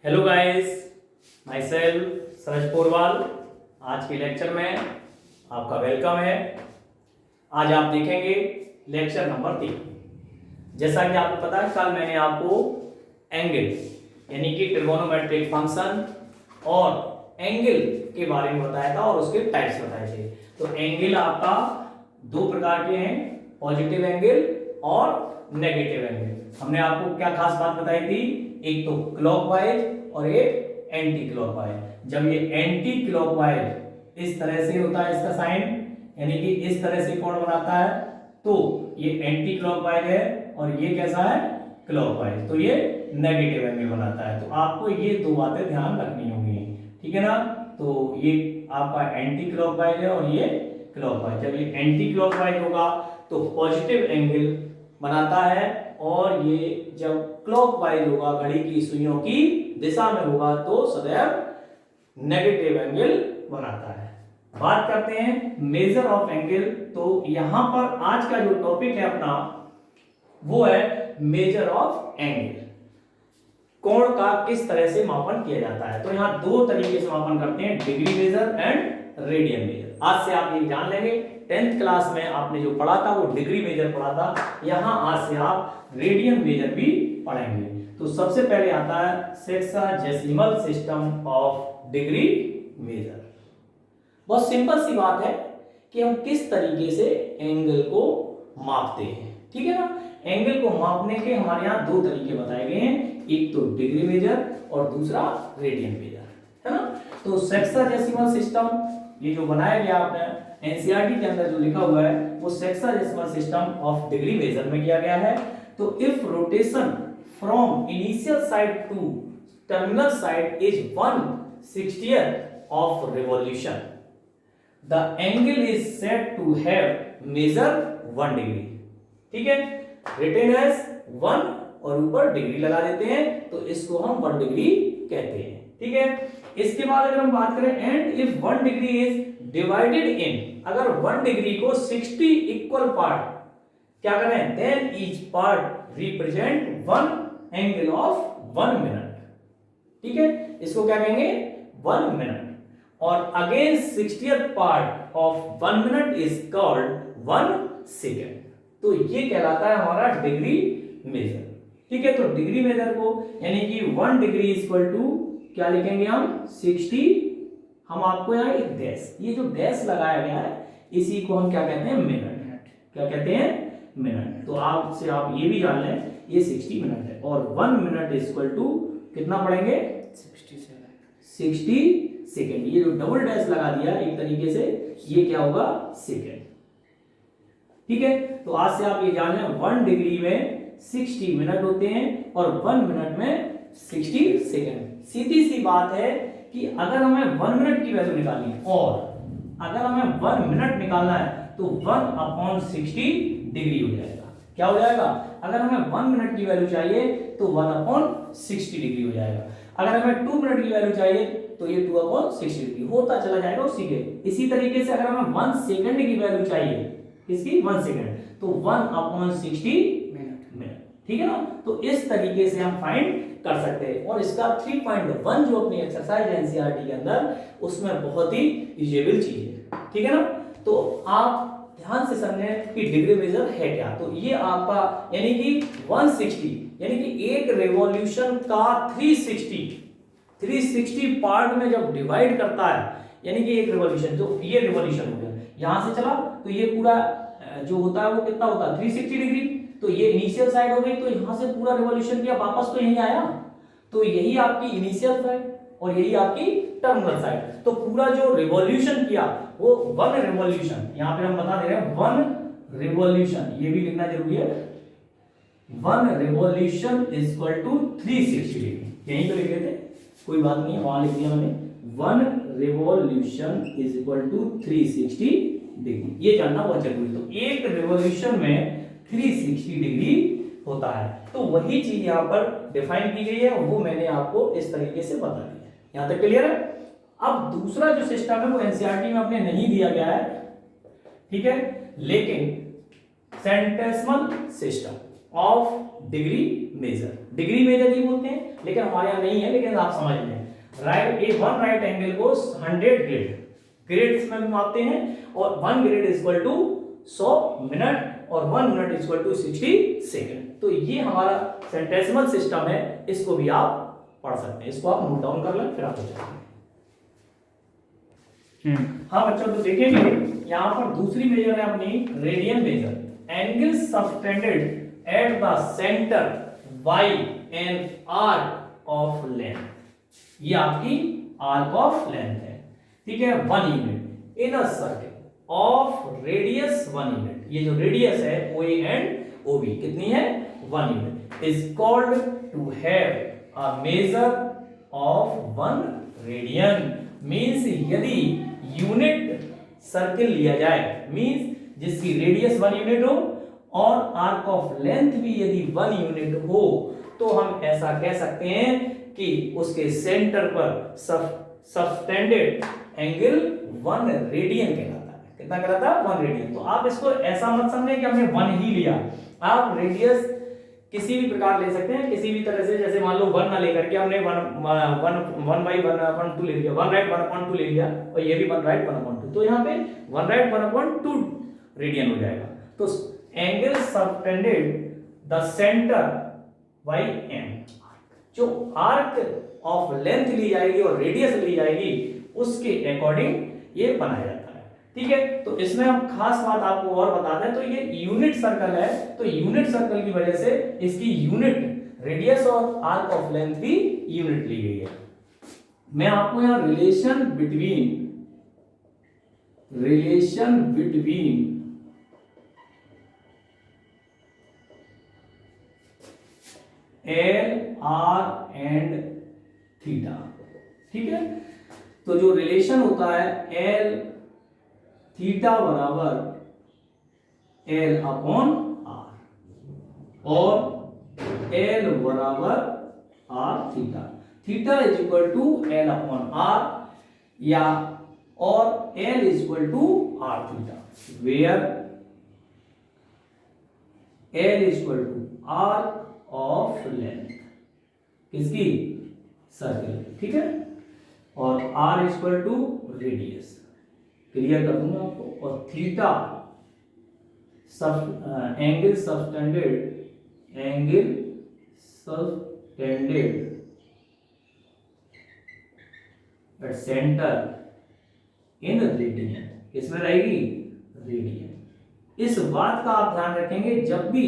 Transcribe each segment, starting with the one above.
Hello guys, my self Suraj Porwal. आज के lecture में आपका वेलकम है। आज आप देखेंगे लेक्चर नंबर 3। जैसा कि आपको पता है, कल मैंने आपको एंगल यानी कि ट्रिगोनोमेट्रिक फंक्शन और एंगल के बारे में बताया था और उसके टाइप्स बताए थे। तो एंगल आपका दो प्रकार के हैं, पॉजिटिव एंगल और नेगेटिव एंगल। हमने आपको क्या खास बात बताई थी, एक तो क्लॉकवाइज और एक एंटी क्लॉकवाइज। जब ये एंटी क्लॉकवाइज इस तरह से होता है, इसका साइन यानी कि इस तरह से कोण बनाता है, तो ये एंटी क्लॉकवाइज है, और ये कैसा है, क्लॉकवाइज, तो ये नेगेटिव एंगल बनाता है। तो आपको ये दो बातें ध्यान रखनी होंगी, ठीक है ना। तो ये आपका एंटी क्लॉकवाइज है और ये क्लॉकवाइज। जब ये एंटी क्लॉकवाइज होगा तो पॉजिटिव एंगल बनाता है, और ये जब क्लॉकवाइज होगा, घड़ी की सुइयों की दिशा में होगा, तो सदैव नेगेटिव एंगल बनाता है। बात करते हैं मेजर ऑफ एंगल। तो यहां पर आज का जो टॉपिक है अपना, वो है मेजर ऑफ एंगल। कोण का किस तरह से मापन किया जाता है। तो यहां दो तरीके से मापन करते हैं, degree measure and radian measure. आज से आप ये जान लेंगे, 10th क्लास में आपने जो पढ़ा था वो डिग्री मेजर पढ़ा था, यहां आज से आप रेडियन मेजर भी पढ़ेंगे। तो सबसे पहले आता है sexagesimal system of degree measure. बहुत सिंपल सी बात है कि हम किस तरीके से एंगल को मापते हैं, ठीक है ना। एंगल को मापने के हमारे यहाँ दो तरीके बताए गए हैं, एक तो डिग्री मेजर और दूसरा रेडियन मेजर, है ना। तो सेक्साजेसिमल सिस्टम ये जो बनाया गया आपने एनसीईआरटी के अंदर जो लिखा हुआ है, वो sexagesimal system of degree measure में किया गया है। तो if rotation from initial side to terminal side is 1/60th of revolution, the angle is said to have measure 1 degree, ठीक है। रिटेन एज 1 और ऊपर डिग्री लगा देते हैं, तो इसको हम 1 डिग्री कहते हैं, ठीक है। इसके बाद अगर हम बात करें, and if 1 degree is divided in, अगर 1 डिग्री को 60 इक्वल पार्ट क्या करें, then each part represent 1 angle of 1 minute, ठीक है। इसको क्या कहेंगे, 1 मिनट। और again 60th part of 1 minute is called 1 second. तो ये कहलाता है हमारा डिग्री मेजर, ठीक है। तो डिग्री मेजर को यानी कि 1 डिग्री इक्वल टू क्या लिखेंगे हम, 60। हम आपको यहाँ एक डैश, ये जो डैश लगाया गया है, इसी को हम क्या कहते हैं, मिनट। क्या कहते हैं, मिनट। तो आपसे आप ये भी जान लें, ये 60 मिनट है, और 1 मिनट इक्वल टू कितना पढ़ेंगे, 60 सेकेंड। ये जो डबल डैश लगा दिया एक तरीके से, ये क्या होगा, सेकेंड, ठीक है। तो आज से आप ये जान लें, 1 डिग्री में 60 मिनट होते हैं और 1 मिनट में 60 सेकेंड। सीधी सी बात है कि अगर हमें 1 मिनट की वैल्यू निकालनी है, और अगर हमें 1 मिनट निकालना है, तो 1/60 डिग्री हो जाएगा। क्या हो जाएगा, अगर हमें 1 मिनट की वैल्यू चाहिए तो 1/60 डिग्री हो जाएगा। अगर हमें 2 मिनट की वैल्यू चाहिए तो ये 2/60 डिग्री होता चला जाएगा उसी के। इसी तरीके से अगर हमें 1 सेकंड की वैल्यू चाहिए, किसकी, 1 सेकंड, तो 1/60 मिनट, ठीक है ना। तो इस तरीके से हम फाइंड कर सकते हैं। और इसका 3.1 जो अपनी एक्सरसाइज है एनसीईआरटी के अंदर, उसमें बहुत ही यूजेबल चीज है, ठीक है ना। तो आप ध्यान से समझें कि डिग्री मेजर है क्या। तो ये आपका यानी कि 160 यानी कि एक रेवोल्यूशन का 360 पार्ट में जब डिवाइड करता है, यानी कि एक रिवॉल्यूशन, जो ये रिवॉल्यूशन हो गया, यहां से चला तो ये पूरा जो होता है वो कितना होता है, 360 डिग्री। तो ये इनिशियल साइड हो गई, तो यहां से पूरा रिवॉल्यूशन किया, वापस तो यही आया। तो यही आपकी इनिशियल साइड और यही आपकी टर्मिनल साइड। तो पूरा जो रिवॉल्यूशन किया वो 1 रिवॉल्यूशन, यहां पे हम बता दे रहे हैं 1 रिवॉल्यूशन, ये भी लिखना जरूरी है। 1 रिवॉल्यूशन इक्वल टू 360 डिग्री, यहीं पे लिख लेते, कोई बात नहीं है, वहां लिख दिया मैंने। 1 revolution is equal to 360 degree, ये जानना बहुत जरूरी। तो एक रिवॉल्यूशन में 360 डिग्री होता है। तो वही चीज यहां पर डिफाइन की गई है, वो मैंने आपको इस तरीके से बता दी है। यहां तक क्लियर है। अब दूसरा जो सिस्टम है वो एनसीईआरटी में अपने नहीं दिया गया है, ठीक है, लेकिन centesimal system of degree measure, degree measure ही बोलते हैं, लेकिन हमारे यहाँ नहीं है, लेकिन आप समझ लें। वन राइट एंगल को 100 ग्रेड्स में मापते हैं, और 1 ग्रेड इक्वल टू 100 मिनट और 1 मिनट इक्वल टू 60 सेकंड। तो ये हमारा सेंटेसिमल सिस्टम है, इसको भी आप पढ़ सकते हैं, इसको आप नोट डाउन कर लें, फिर आप हाँ बच्चों, तो देखेंगे यहाँ पर दूसरी मेजर है अपनी radian measure, angle subtended at the centre by an arc of length. ये आपकी आर्क ऑफ लेंथ है, ठीक है, 1 unit in a circle of radius 1 unit. ये जो रेडियस है ओ ए एंड ओ बी कितनी है, 1 unit, is called to have a measure of 1 radian. Means यदि यूनिट सर्कल लिया जाए, मींस जिसकी रेडियस 1 यूनिट हो और आर्क ऑफ लेंथ भी यदि 1 यूनिट हो, तो हम ऐसा कह सकते हैं कि उसके सेंटर पर सबटेंडेड एंगल 1 रेडियन कहलाता है। कितना कहलाता है, 1 रेडियन। तो आप इसको ऐसा मत समझें कि हमने 1 ही लिया, आप रेडियस किसी भी प्रकार ले सकते हैं, किसी भी तरह से, जैसे मान लो 1 ना लेकर के हमने 1/1/2 ले लिया, 1 राइट 1/2 ले लिया, और ये भी 1 राइट 1/2, तो यहाँ पे 1 राइट 1/2 रेडियन हो जाएगा। तो angle subtended the centre by M, जो आर्क ऑफ लेंथ ली जाएगी और रेडियस ली जाएगी, उसके अकॉर्डिंग ये बनाया जाता है, ठीक है। तो इसमें हम खास बात आपको और बता दें, तो ये यूनिट सर्कल है, तो यूनिट सर्कल की वजह से इसकी यूनिट रेडियस और आर्क ऑफ लेंथ भी यूनिट ली गई है। मैं आपको यहां relation between L R and theta, ठीक है। तो जो रिलेशन होता है एल थीटा बराबर एल अपॉन आर, और एल बराबर R theta, theta is equal to L upon R, या और L is equal to R theta, where L is equal to R of length, किसकी, सर्कल, ठीक है, और r equal to radius, clear कर दूंगा आपको, और theta angle subtended at centre in radian, किसमें रहेगी, रेडियन। इस बात का आप ध्यान रखेंगे, जब भी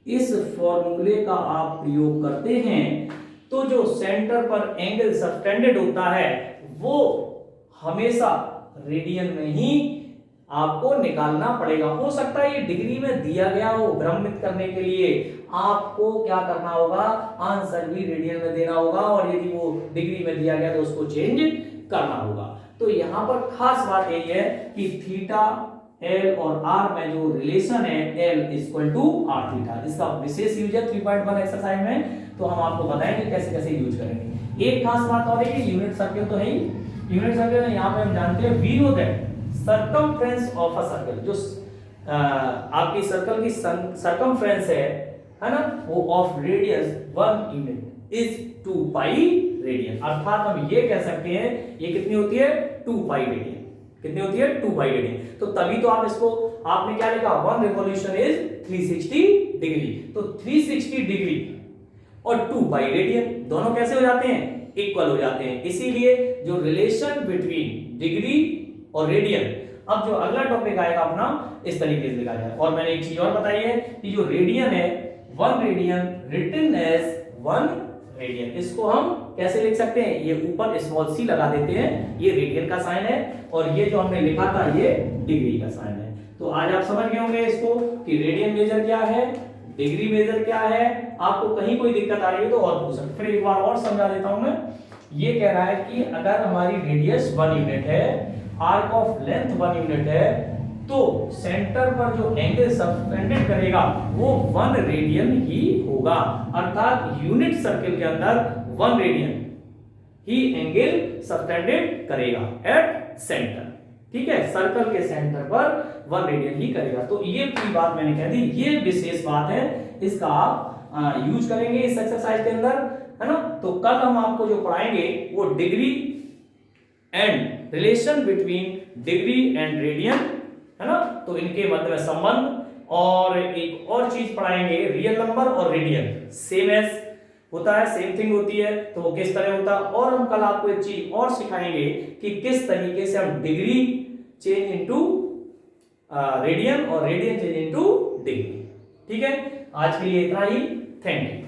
इस फॉर्मूले का आप प्रयोग करते हैं, तो जो सेंटर पर एंगल सबटेंडेड होता है वो हमेशा रेडियन में ही आपको निकालना पड़ेगा। हो सकता है ये डिग्री में दिया गया हो, भ्रमित करने के लिए आपको क्या करना होगा, आंसर भी रेडियन में देना होगा, और यदि वो डिग्री में दिया गया तो उसको चेंज करना होगा। तो यहां पर खास बात यही है कि थीटा एल और आर में जो रिलेशन है L equal to R theta, इसका विशेष यूज है 3.1 एक्सरसाइज में, तो हम आपको बताएंगे कैसे कैसे यूज करेंगे। एक खास बात और है कि यूनिट सर्कल तो है ही, यूनिट सर्कल यहाँ पे हम जानते हैं we know that circumference of a circle, जो आपकी सर्कल की सर्कमफ्रेंस है ना, वो of radius 1 unit is 2 pi radian, अर्थात हम ये कह सकते हैं ये कितनी होती है, 2 पाई रेडियन, कितनी होती है, 2 पाई रेडियन। तो तभी तो आप इसको, आपने क्या लिखा, 1 रिवॉल्यूशन इज 360 डिग्री, तो 360 डिग्री और 2 पाई रेडियन दोनों कैसे हो जाते हैं, इक्वल हो जाते हैं। इसीलिए जो रिलेशन बिटवीन डिग्री और रेडियन, अब जो अगला टॉपिक आएगा अपना, इस तरीके से लिखा जाए। और मैंने एक चीज और बताई है कि जो रेडियन है, 1 रेडियन रिटन एज 1 रेडियन, इसको हम कैसे लिख सकते हैं, ये ऊपर स्मॉल सी लगा देते हैं, ये रेडियन का साइन है, और ये जो हमने लिखा था ये डिग्री का साइन है। तो आज आप समझ गए होंगे इसको कि रेडियन मेजर क्या है, डिग्री मेजर क्या है। आपको कहीं कोई दिक्कत आ रही है तो और पूछ सकते, फिर एक बार और समझा देता हूं मैं। ये कह रहा है कि अगर हमारी रेडियस 1 यूनिट है, आर्क ऑफ लेंथ 1 यूनिट है, तो सेंटर पर जो एंगल सबटेंडेड करेगा वो 1 रेडियन ही होगा, अर्थात यूनिट सर्कल के अंदर 1 रेडियन ही एंगल सबटेंडेड करेगा एट सेंटर, ठीक है, सर्कल के सेंटर पर 1 रेडियन ही करेगा। तो ये पूरी बात मैंने कह दी, ये विशेष बात है, इसका आप यूज करेंगे इस एक्सरसाइज के अंदर, है ना। तो कल हम आपको जो पढ़ाएंगे वो degree and relation between degree and radian, है ना। तो इनके मध्य में संबंध, और एक और चीज पढ़ाएंगे रियल नंबर और रेडियन सेम एज होता है, सेम थिंग होती है, तो वो किस तरह होता है। और हम कल आपको एक चीज और सिखाएंगे कि किस तरीके से हम डिग्री चेंज इनटू रेडियन और रेडियन चेंज इनटू डिग्री। ठीक है, आज के लिए इतना ही। Thank you.